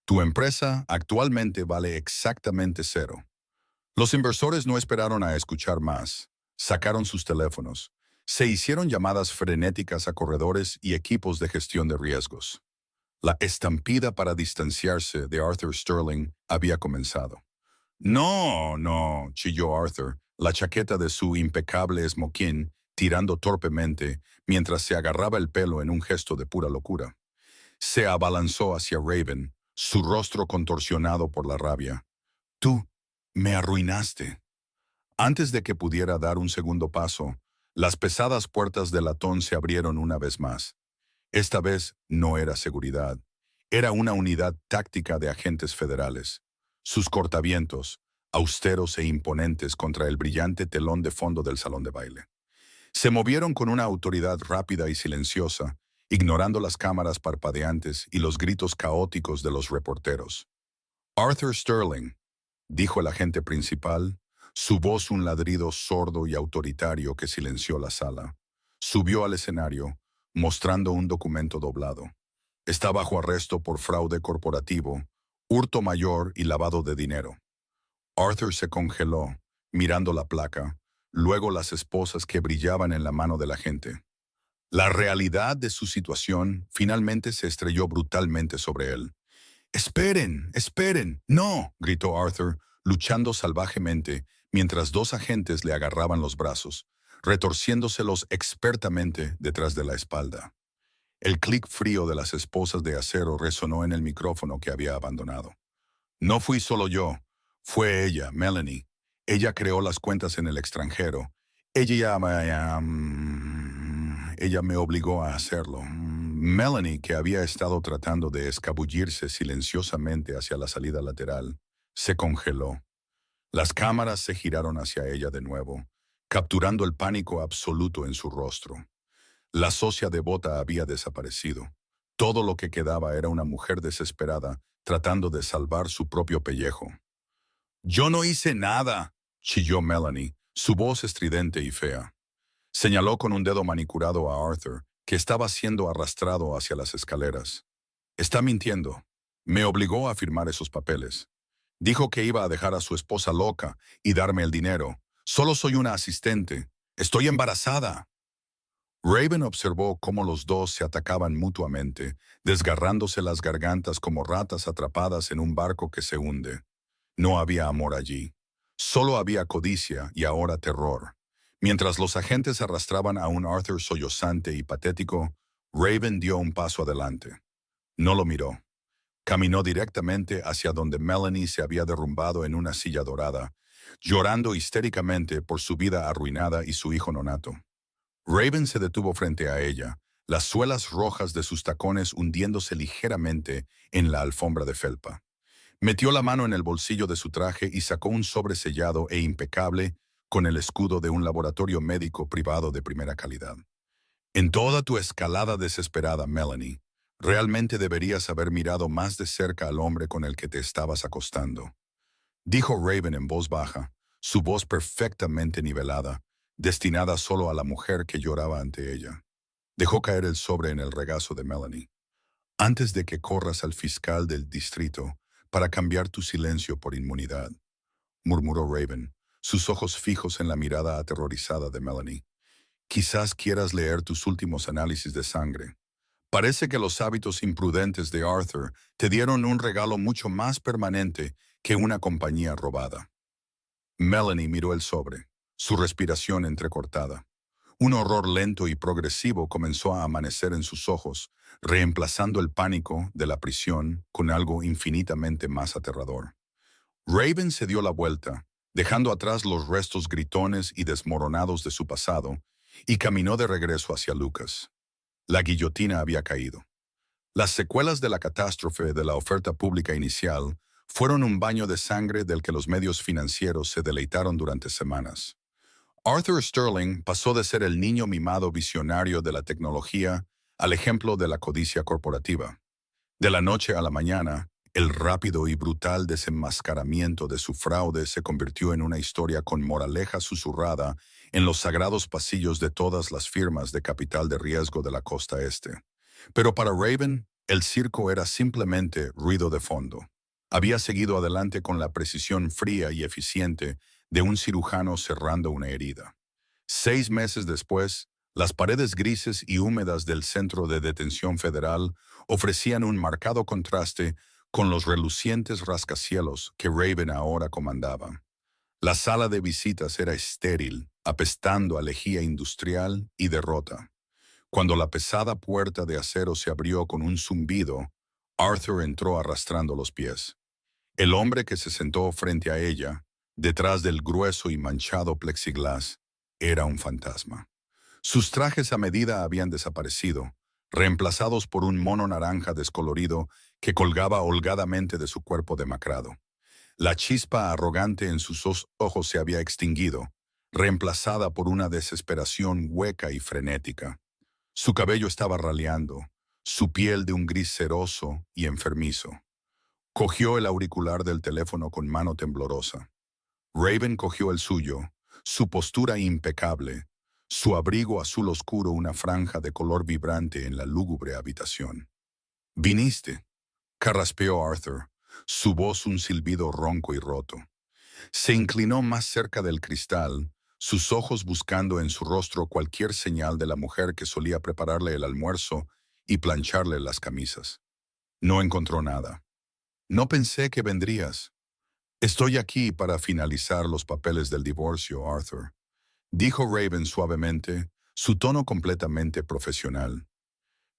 Tu empresa actualmente vale exactamente cero. Los inversores no esperaron a escuchar más. Sacaron sus teléfonos. Se hicieron llamadas frenéticas a corredores y equipos de gestión de riesgos. La estampida para distanciarse de Arthur Sterling había comenzado. No, no, chilló Arthur, la chaqueta de su impecable smoking tirando torpemente mientras se agarraba el pelo en un gesto de pura locura. Se abalanzó hacia Raven, su rostro contorsionado por la rabia. Tú me arruinaste. Antes de que pudiera dar un segundo paso, las pesadas puertas del latón se abrieron una vez más. Esta vez no era seguridad. Era una unidad táctica de agentes federales. Sus cortavientos, austeros e imponentes contra el brillante telón de fondo del salón de baile. Se movieron con una autoridad rápida y silenciosa, ignorando las cámaras parpadeantes y los gritos caóticos de los reporteros. Arthur Sterling, dijo el agente principal, su voz un ladrido sordo y autoritario que silenció la sala. Subió al escenario, mostrando un documento doblado. Está bajo arresto por fraude corporativo, hurto mayor y lavado de dinero. Arthur se congeló, mirando la placa, luego las esposas que brillaban en la mano del agente. La realidad de su situación finalmente se estrelló brutalmente sobre él. ¡Esperen! ¡Esperen! ¡No!, gritó Arthur, luchando salvajemente, mientras 2 agentes le agarraban los brazos, retorciéndoselos expertamente detrás de la espalda. El clic frío de las esposas de acero resonó en el micrófono que había abandonado. No fui solo yo, fue ella, Melanie. Ella creó las cuentas en el extranjero. Ella me obligó a hacerlo. Melanie, que había estado tratando de escabullirse silenciosamente hacia la salida lateral, se congeló. Las cámaras se giraron hacia ella de nuevo, capturando el pánico absoluto en su rostro. La socia devota había desaparecido. Todo lo que quedaba era una mujer desesperada, tratando de salvar su propio pellejo. «Yo no hice nada», chilló Melanie, su voz estridente y fea. Señaló con un dedo manicurado a Arthur, que estaba siendo arrastrado hacia las escaleras. «Está mintiendo. Me obligó a firmar esos papeles. Dijo que iba a dejar a su esposa loca y darme el dinero. Solo soy una asistente. Estoy embarazada». Raven observó cómo los dos se atacaban mutuamente, desgarrándose las gargantas como ratas atrapadas en un barco que se hunde. No había amor allí. Solo había codicia y ahora terror. Mientras los agentes arrastraban a un Arthur sollozante y patético, Raven dio un paso adelante. No lo miró. Caminó directamente hacia donde Melanie se había derrumbado en una silla dorada, llorando histéricamente por su vida arruinada y su hijo nonato. Raven se detuvo frente a ella, las suelas rojas de sus tacones hundiéndose ligeramente en la alfombra de felpa. Metió la mano en el bolsillo de su traje y sacó un sobre sellado e impecable con el escudo de un laboratorio médico privado de primera calidad. En toda tu escalada desesperada, Melanie, realmente deberías haber mirado más de cerca al hombre con el que te estabas acostando, dijo Raven en voz baja, su voz perfectamente nivelada, destinada solo a la mujer que lloraba ante ella. Dejó caer el sobre en el regazo de Melanie. Antes de que corras al fiscal del distrito para cambiar tu silencio por inmunidad, murmuró Raven, sus ojos fijos en la mirada aterrorizada de Melanie. Quizás quieras leer tus últimos análisis de sangre. Parece que los hábitos imprudentes de Arthur te dieron un regalo mucho más permanente que una compañía robada. Melanie miró el sobre, su respiración entrecortada. Un horror lento y progresivo comenzó a amanecer en sus ojos, reemplazando el pánico de la prisión con algo infinitamente más aterrador. Raven se dio la vuelta, dejando atrás los restos gritones y desmoronados de su pasado, y caminó de regreso hacia Lucas. La guillotina había caído. Las secuelas de la catástrofe de la oferta pública inicial fueron un baño de sangre del que los medios financieros se deleitaron durante semanas. Arthur Sterling pasó de ser el niño mimado visionario de la tecnología al ejemplo de la codicia corporativa. De la noche a la mañana, el rápido y brutal desenmascaramiento de su fraude se convirtió en una historia con moraleja susurrada en los sagrados pasillos de todas las firmas de capital de riesgo de la costa este. Pero para Raven, el circo era simplemente ruido de fondo. Había seguido adelante con la precisión fría y eficiente de un cirujano cerrando una herida. 6 meses después, las paredes grises y húmedas del Centro de Detención Federal ofrecían un marcado contraste con los relucientes rascacielos que Raven ahora comandaba. La sala de visitas era estéril, apestando a lejía industrial y derrota. Cuando la pesada puerta de acero se abrió con un zumbido, Arthur entró arrastrando los pies. El hombre que se sentó frente a ella, detrás del grueso y manchado plexiglas, era un fantasma. Sus trajes a medida habían desaparecido, reemplazados por un mono naranja descolorido que colgaba holgadamente de su cuerpo demacrado. La chispa arrogante en sus ojos se había extinguido, reemplazada por una desesperación hueca y frenética. Su cabello estaba raleando, su piel de un gris ceroso y enfermizo. Cogió el auricular del teléfono con mano temblorosa. Raven cogió el suyo, su postura impecable, su abrigo azul oscuro una franja de color vibrante en la lúgubre habitación. «Viniste», carraspeó Arthur, su voz un silbido ronco y roto. Se inclinó más cerca del cristal, sus ojos buscando en su rostro cualquier señal de la mujer que solía prepararle el almuerzo y plancharle las camisas. No encontró nada. «No pensé que vendrías. Estoy aquí para finalizar los papeles del divorcio, Arthur», dijo Raven suavemente, su tono completamente profesional.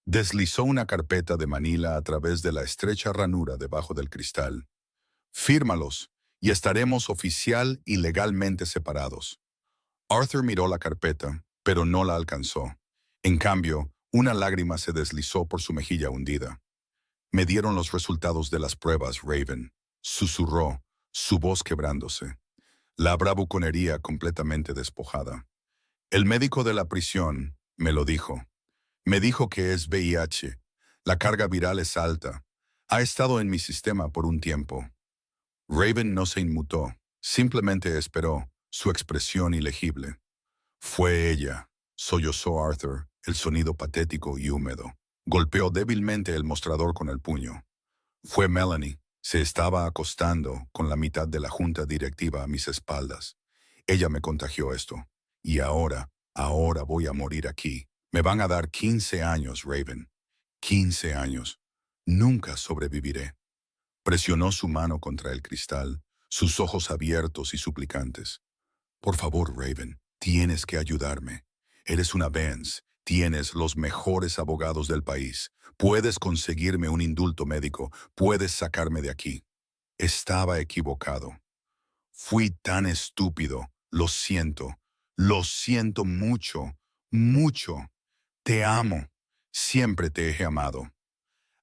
Deslizó una carpeta de manila a través de la estrecha ranura debajo del cristal. «Fírmalos, y estaremos oficial y legalmente separados». Arthur miró la carpeta, pero no la alcanzó. En cambio, una lágrima se deslizó por su mejilla hundida. «Me dieron los resultados de las pruebas, Raven», susurró, su voz quebrándose. La bravuconería completamente despojada. «El médico de la prisión me lo dijo. Me dijo que es VIH. La carga viral es alta. Ha estado en mi sistema por un tiempo». Raven no se inmutó, simplemente esperó, su expresión ilegible. «Fue ella», sollozó Arthur, el sonido patético y húmedo. Golpeó débilmente el mostrador con el puño. «Fue Melanie. Se estaba acostando con la mitad de la junta directiva a mis espaldas. Ella me contagió esto. Y ahora voy a morir aquí. Me van a dar 15 años, Raven. 15 años. Nunca sobreviviré». Presionó su mano contra el cristal, sus ojos abiertos y suplicantes. «Por favor, Raven, tienes que ayudarme. Eres una Vance, tienes los mejores abogados del país. Puedes conseguirme un indulto médico, puedes sacarme de aquí». Estaba equivocado. Fui tan estúpido. Lo siento mucho, mucho. Te amo. Siempre te he amado.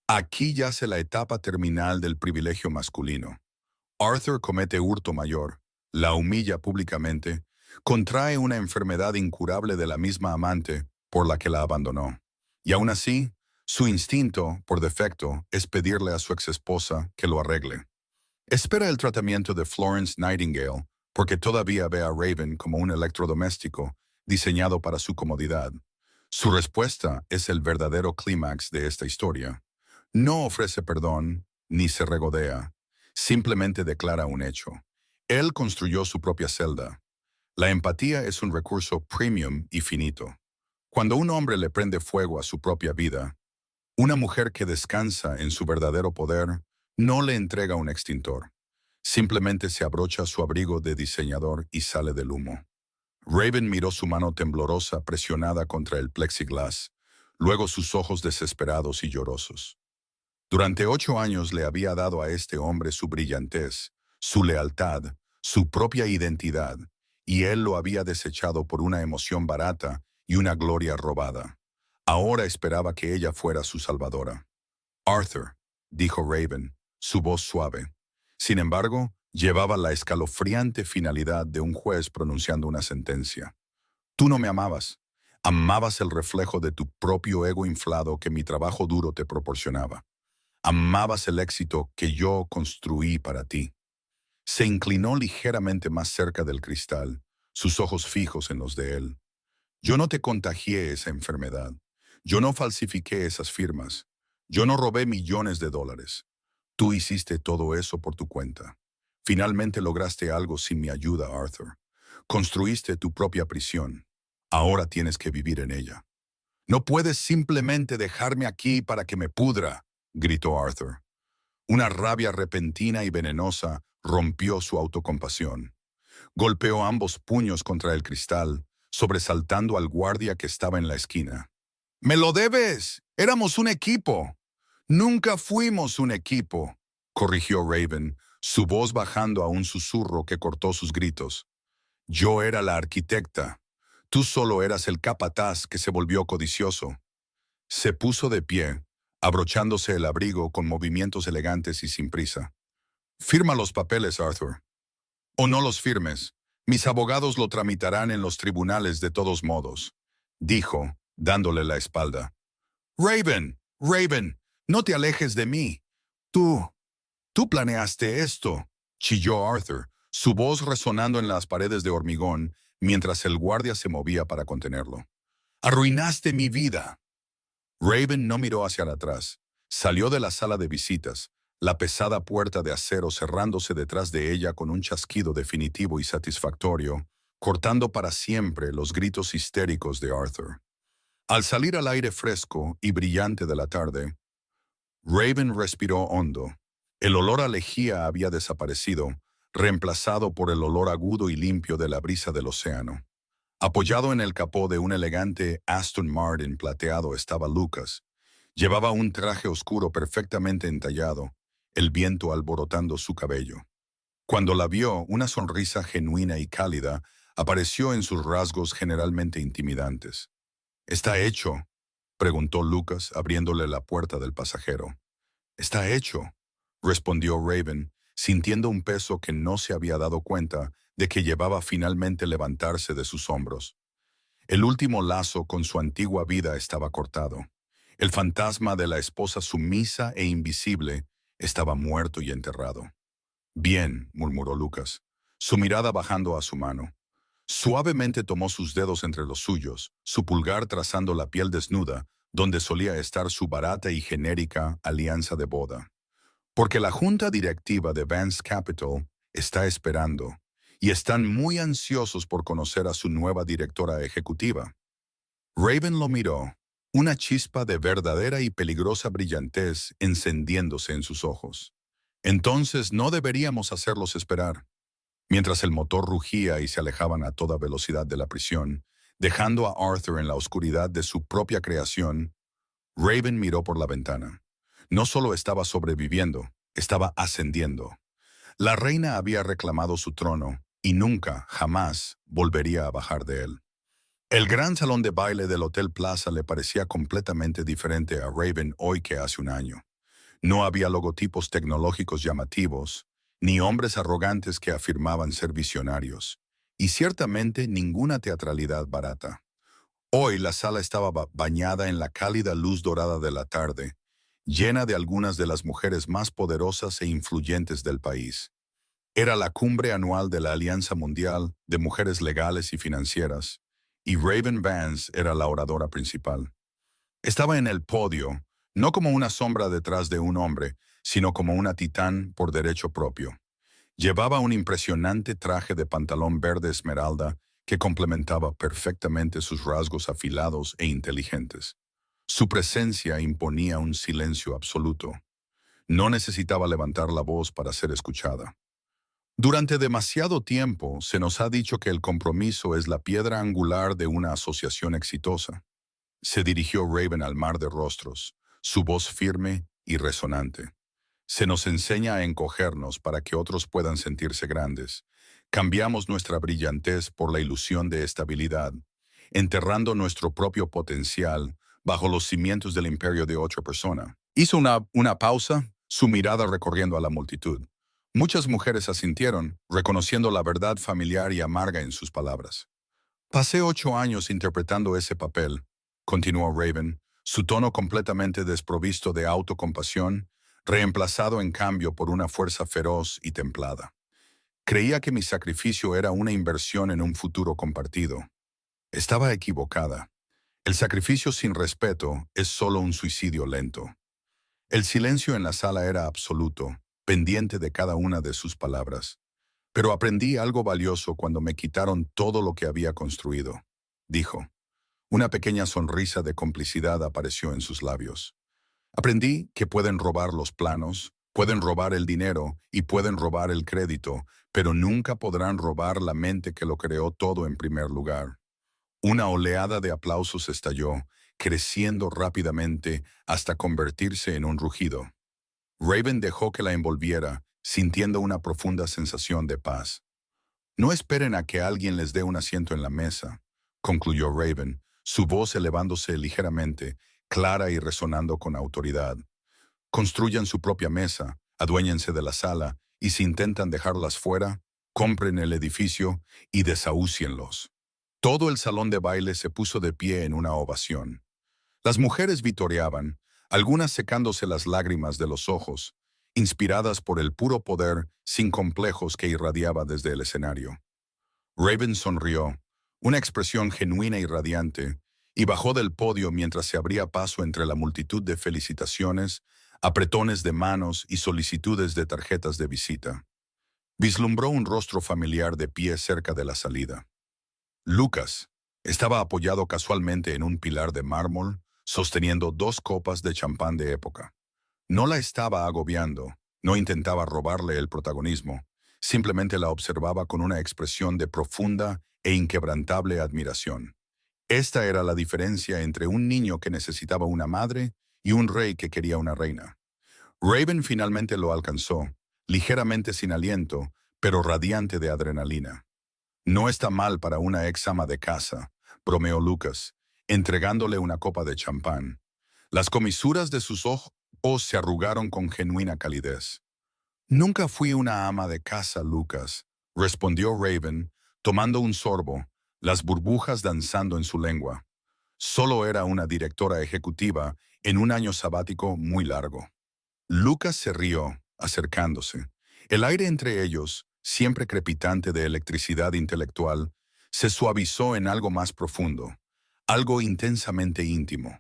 Aquí yace la etapa terminal del privilegio masculino. Arthur comete hurto mayor, la humilla públicamente, contrae una enfermedad incurable de la misma amante por la que la abandonó. Y aún así, su instinto, por defecto, es pedirle a su exesposa que lo arregle. Espera el tratamiento de Florence Nightingale porque todavía ve a Raven como un electrodoméstico diseñado para su comodidad. Su respuesta es el verdadero clímax de esta historia. No ofrece perdón ni se regodea, simplemente declara un hecho. Él construyó su propia celda. La empatía es un recurso premium y finito. Cuando un hombre le prende fuego a su propia vida, una mujer que descansa en su verdadero poder no le entrega un extintor. Simplemente se abrocha su abrigo de diseñador y sale del humo. Raven miró su mano temblorosa presionada contra el plexiglas, luego sus ojos desesperados y llorosos. Durante 8 años le había dado a este hombre su brillantez, su lealtad, su propia identidad, y él lo había desechado por una emoción barata y una gloria robada. Ahora esperaba que ella fuera su salvadora. Arthur, dijo Raven, su voz suave. Sin embargo, llevaba la escalofriante finalidad de un juez pronunciando una sentencia. Tú no me amabas. Amabas el reflejo de tu propio ego inflado que mi trabajo duro te proporcionaba. Amabas el éxito que yo construí para ti. Se inclinó ligeramente más cerca del cristal, sus ojos fijos en los de él. Yo no te contagié esa enfermedad. Yo no falsifiqué esas firmas. Yo no robé millones de dólares. Tú hiciste todo eso por tu cuenta. Finalmente lograste algo sin mi ayuda, Arthur. Construiste tu propia prisión. Ahora tienes que vivir en ella. No puedes simplemente dejarme aquí para que me pudra, gritó Arthur. Una rabia repentina y venenosa rompió su autocompasión. Golpeó ambos puños contra el cristal, sobresaltando al guardia que estaba en la esquina. ¡Me lo debes! ¡Éramos un equipo! Nunca fuimos un equipo, corrigió Raven, su voz bajando a un susurro que cortó sus gritos. Yo era la arquitecta. Tú solo eras el capataz que se volvió codicioso. Se puso de pie, abrochándose el abrigo con movimientos elegantes y sin prisa. Firma los papeles, Arthur. O no los firmes. Mis abogados lo tramitarán en los tribunales de todos modos, dijo, dándole la espalda. Raven, Raven, no te alejes de mí. Tú planeaste esto, chilló Arthur, su voz resonando en las paredes de hormigón mientras el guardia se movía para contenerlo. Arruinaste mi vida. Raven no miró hacia atrás. Salió de la sala de visitas, la pesada puerta de acero cerrándose detrás de ella con un chasquido definitivo y satisfactorio, cortando para siempre los gritos histéricos de Arthur. Al salir al aire fresco y brillante de la tarde, Raven respiró hondo. El olor a lejía había desaparecido, reemplazado por el olor agudo y limpio de la brisa del océano. Apoyado en el capó de un elegante Aston Martin plateado estaba Lucas. Llevaba un traje oscuro perfectamente entallado, el viento alborotando su cabello. Cuando la vio, una sonrisa genuina y cálida apareció en sus rasgos generalmente intimidantes. «¿Está hecho?», preguntó Lucas, abriéndole la puerta del pasajero. «Está hecho», respondió Raven, sintiendo un peso que no se había dado cuenta de que llevaba finalmente levantarse de sus hombros. El último lazo con su antigua vida estaba cortado. El fantasma de la esposa sumisa e invisible estaba muerto y enterrado. «Bien», murmuró Lucas, su mirada bajando a su mano. Suavemente tomó sus dedos entre los suyos, su pulgar trazando la piel desnuda, donde solía estar su barata y genérica alianza de boda. «Porque la junta directiva de Vance Capital está esperando, y están muy ansiosos por conocer a su nueva directora ejecutiva». Raven lo miró, una chispa de verdadera y peligrosa brillantez encendiéndose en sus ojos. «Entonces no deberíamos hacerlos esperar». Mientras el motor rugía y se alejaban a toda velocidad de la prisión, dejando a Arthur en la oscuridad de su propia creación, Raven miró por la ventana. No solo estaba sobreviviendo, estaba ascendiendo. La reina había reclamado su trono y nunca, jamás, volvería a bajar de él. El gran salón de baile del Hotel Plaza le parecía completamente diferente a Raven hoy que hace un año. No había logotipos tecnológicos llamativos, ni hombres arrogantes que afirmaban ser visionarios, y ciertamente ninguna teatralidad barata. Hoy la sala estaba bañada en la cálida luz dorada de la tarde, llena de algunas de las mujeres más poderosas e influyentes del país. Era la cumbre anual de la Alianza Mundial de Mujeres Legales y Financieras, y Raven Vance era la oradora principal. Estaba en el podio, no como una sombra detrás de un hombre, sino como una titán por derecho propio. Llevaba un impresionante traje de pantalón verde esmeralda que complementaba perfectamente sus rasgos afilados e inteligentes. Su presencia imponía un silencio absoluto. No necesitaba levantar la voz para ser escuchada. Durante demasiado tiempo se nos ha dicho que el compromiso es la piedra angular de una asociación exitosa. Se dirigió Raven al mar de rostros, su voz firme y resonante. Se nos enseña a encogernos para que otros puedan sentirse grandes. Cambiamos nuestra brillantez por la ilusión de estabilidad, enterrando nuestro propio potencial bajo los cimientos del imperio de otra persona. Hizo una pausa, su mirada recorriendo a la multitud. Muchas mujeres asintieron, reconociendo la verdad familiar y amarga en sus palabras. Pasé 8 años interpretando ese papel, continuó Raven, su tono completamente desprovisto de autocompasión, reemplazado en cambio por una fuerza feroz y templada. Creía que mi sacrificio era una inversión en un futuro compartido. Estaba equivocada. El sacrificio sin respeto es solo un suicidio lento. El silencio en la sala era absoluto, pendiente de cada una de sus palabras. Pero aprendí algo valioso cuando me quitaron todo lo que había construido, dijo. Una pequeña sonrisa de complicidad apareció en sus labios. Aprendí que pueden robar los planos, pueden robar el dinero y pueden robar el crédito, pero nunca podrán robar la mente que lo creó todo en primer lugar. Una oleada de aplausos estalló, creciendo rápidamente hasta convertirse en un rugido. Raven dejó que la envolviera, sintiendo una profunda sensación de paz. No esperen a que alguien les dé un asiento en la mesa, concluyó Raven, su voz elevándose ligeramente, clara y resonando con autoridad. Construyan su propia mesa, aduéñense de la sala, y si intentan dejarlas fuera, compren el edificio y desahúcienlos. Todo el salón de baile se puso de pie en una ovación. Las mujeres vitoreaban, algunas secándose las lágrimas de los ojos, inspiradas por el puro poder sin complejos que irradiaba desde el escenario. Raven sonrió, una expresión genuina y radiante, y bajó del podio mientras se abría paso entre la multitud de felicitaciones, apretones de manos y solicitudes de tarjetas de visita. Vislumbró un rostro familiar de pie cerca de la salida. Lucas estaba apoyado casualmente en un pilar de mármol, sosteniendo 2 copas de champán de época. No la estaba agobiando, no intentaba robarle el protagonismo, simplemente la observaba con una expresión de profunda e inquebrantable admiración. Esta era la diferencia entre un niño que necesitaba una madre y un rey que quería una reina. Raven finalmente lo alcanzó, ligeramente sin aliento, pero radiante de adrenalina. No está mal para una ex ama de casa, bromeó Lucas, entregándole una copa de champán. Las comisuras de sus ojos se arrugaron con genuina calidez. Nunca fui una ama de casa, Lucas, respondió Raven, tomando un sorbo, las burbujas danzando en su lengua. Solo era una directora ejecutiva en un año sabático muy largo. Lucas se rió, acercándose. El aire entre ellos, siempre crepitante de electricidad intelectual, se suavizó en algo más profundo, algo intensamente íntimo.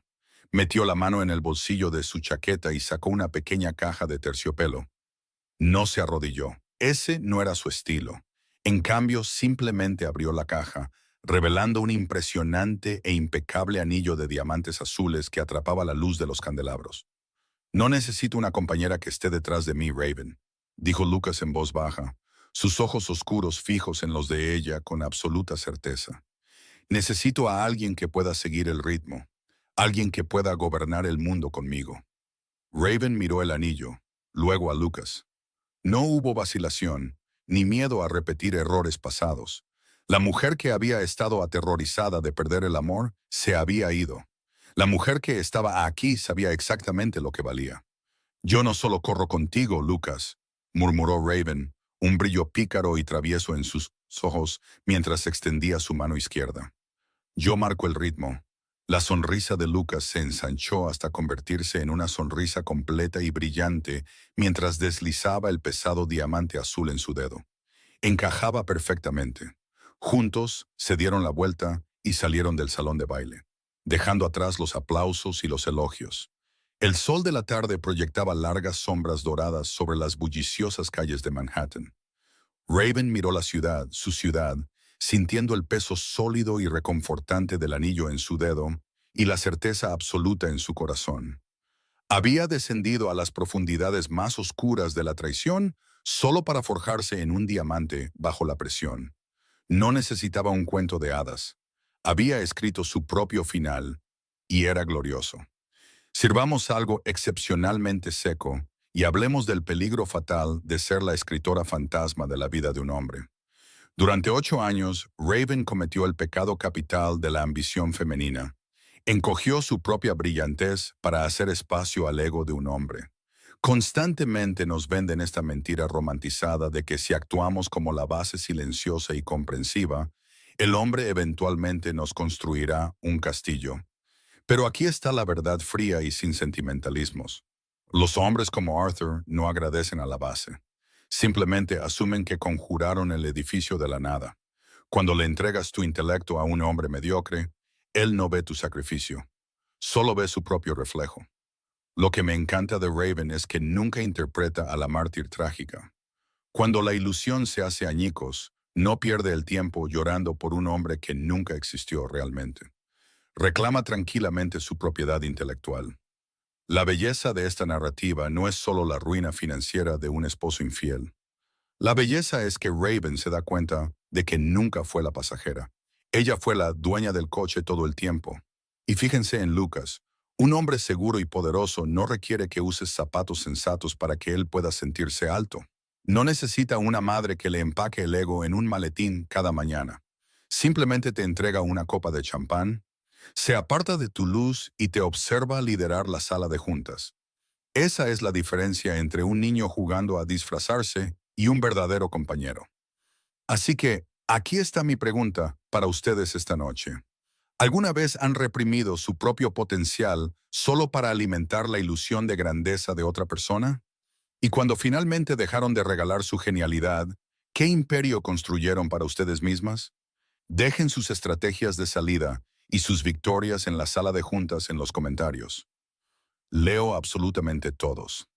Metió la mano en el bolsillo de su chaqueta y sacó una pequeña caja de terciopelo. No se arrodilló. Ese no era su estilo. En cambio, simplemente abrió la caja, revelando un impresionante e impecable anillo de diamantes azules que atrapaba la luz de los candelabros. No necesito una compañera que esté detrás de mí, Raven, dijo Lucas en voz baja, sus ojos oscuros fijos en los de ella con absoluta certeza. Necesito a alguien que pueda seguir el ritmo, alguien que pueda gobernar el mundo conmigo. Raven miró el anillo, luego a Lucas. No hubo vacilación, ni miedo a repetir errores pasados. La mujer que había estado aterrorizada de perder el amor se había ido. La mujer que estaba aquí sabía exactamente lo que valía. Yo no solo corro contigo, Lucas, murmuró Raven, un brillo pícaro y travieso en sus ojos mientras extendía su mano izquierda. Yo marco el ritmo. La sonrisa de Lucas se ensanchó hasta convertirse en una sonrisa completa y brillante mientras deslizaba el pesado diamante azul en su dedo. Encajaba perfectamente. Juntos se dieron la vuelta y salieron del salón de baile, dejando atrás los aplausos y los elogios. El sol de la tarde proyectaba largas sombras doradas sobre las bulliciosas calles de Manhattan. Raven miró la ciudad, su ciudad, sintiendo el peso sólido y reconfortante del anillo en su dedo y la certeza absoluta en su corazón. Había descendido a las profundidades más oscuras de la traición solo para forjarse en un diamante bajo la presión. No necesitaba un cuento de hadas. Había escrito su propio final y era glorioso. Sirvamos algo excepcionalmente seco y hablemos del peligro fatal de ser la escritora fantasma de la vida de un hombre. Durante 8 años, Raven cometió el pecado capital de la ambición femenina. Encogió su propia brillantez para hacer espacio al ego de un hombre. Constantemente nos venden esta mentira romantizada de que si actuamos como la base silenciosa y comprensiva, el hombre eventualmente nos construirá un castillo. Pero aquí está la verdad fría y sin sentimentalismos. Los hombres como Arthur no agradecen a la base. Simplemente asumen que conjuraron el edificio de la nada. Cuando le entregas tu intelecto a un hombre mediocre, él no ve tu sacrificio, solo ve su propio reflejo. Lo que me encanta de Raven es que nunca interpreta a la mártir trágica. Cuando la ilusión se hace añicos, no pierde el tiempo llorando por un hombre que nunca existió realmente. Reclama tranquilamente su propiedad intelectual. La belleza de esta narrativa no es solo la ruina financiera de un esposo infiel. La belleza es que Raven se da cuenta de que nunca fue la pasajera. Ella fue la dueña del coche todo el tiempo. Y fíjense en Lucas. Un hombre seguro y poderoso no requiere que uses zapatos sensatos para que él pueda sentirse alto. No necesita una madre que le empaque el ego en un maletín cada mañana. Simplemente te entrega una copa de champán, se aparta de tu luz y te observa liderar la sala de juntas. Esa es la diferencia entre un niño jugando a disfrazarse y un verdadero compañero. Así que, aquí está mi pregunta para ustedes esta noche. ¿Alguna vez han reprimido su propio potencial solo para alimentar la ilusión de grandeza de otra persona? Y cuando finalmente dejaron de regalar su genialidad, ¿qué imperio construyeron para ustedes mismas? Dejen sus estrategias de salida y sus victorias en la sala de juntas en los comentarios. Leo absolutamente todos.